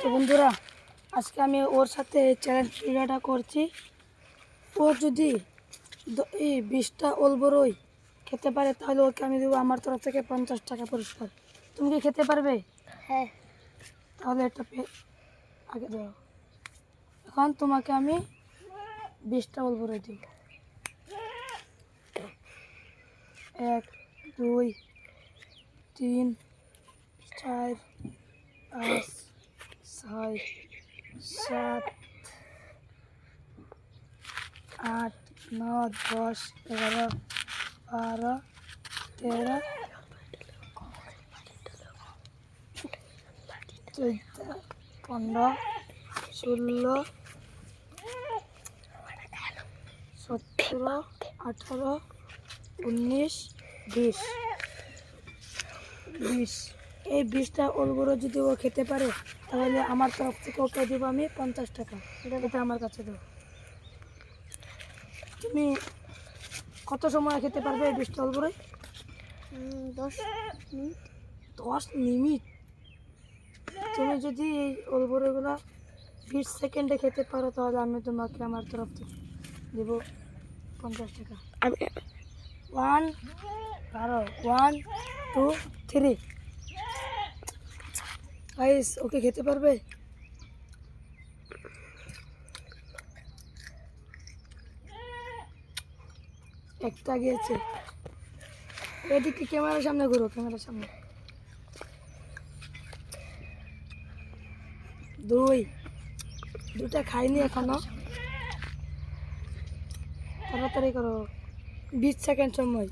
তো বন্ধুরা, আজকে আমি ওর সাথে চ্যালেঞ্জ ভিডিওটা করছি। ও যদি এই 20টা ওল বড়ই খেতে পারে তাহলে ওকে আমি দেবো আমার তরফ থেকে 50 টাকা পুরস্কার। তুমি কি খেতে পারবে? হ্যাঁ। তাহলে এটা আগে দাও। এখন তোমাকে আমি 20টা ওল বড়ই দেব। 1 2 3 4 5 6 7 8 9 10 11 12 13 14 15 16 17 18 19 20 এই 20টা ওলগুলো যদি ও খেতে পারে তাহলে আমার তরফ থেকে ওকে দেবো আমি 50 টাকা। এটা আমার কাছে দেবো। তুমি কত সময় খেতে পারবে এই 20টা ওলগুলো? 10 মিনিট। 10 মিনিট? তুমি যদি এই ওলগুলো 20 সেকেন্ডে খেতে পারো তাহলে আমি তোমাকে আমার তরফ থেকে দেবো 50 টাকা। 1 2 3 গাইস, ওকে খেতে পারবে? একটা গিয়েছে। এদিকে ক্যামেরার সামনে ঘুরো, ক্যামেরার সামনে। 2টা খাইনি এখনো। তাড়াতাড়ি করো, 20 সেকেন্ড সময়।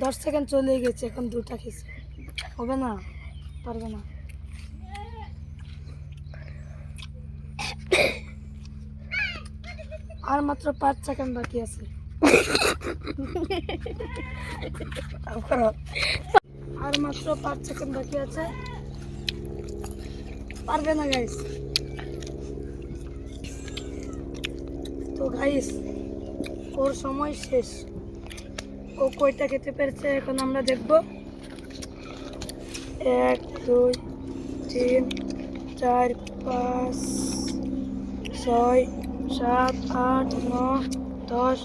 10 সেকেন্ড চলে গেছে, এখন 2টা খেয়েছে। হবে না, পারবে না। আর মাত্র 5 সেকেন্ড বাকি আছে। আর মাত্র 5 সেকেন্ড বাকি আছে। পারবে না গাইস। তো গাইস, ওর সময় শেষ। ও কয়টা খেতে পেরেছে এখন আমরা দেখব। 1 2 3 4 5 6 7 8 9 10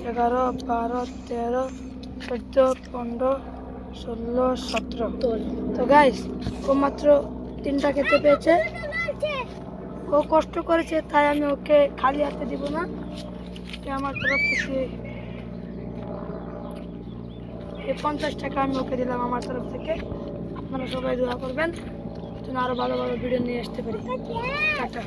11 12 13 14 15 16 17। তো গাইস, ও মাত্র 3টা খেতে পেয়েছে। ও কষ্ট করেছে, তাই আমি ওকে খালি হাতে দিব না। আমার তরফ থেকে এই 50 টাকা আমি ওকে দিলাম আমার তরফ থেকে। আপনারা সবাই দোয়া করবেন যেন আরো ভালো ভালো ভিডিও নিয়ে আসতে পারি। টাটা।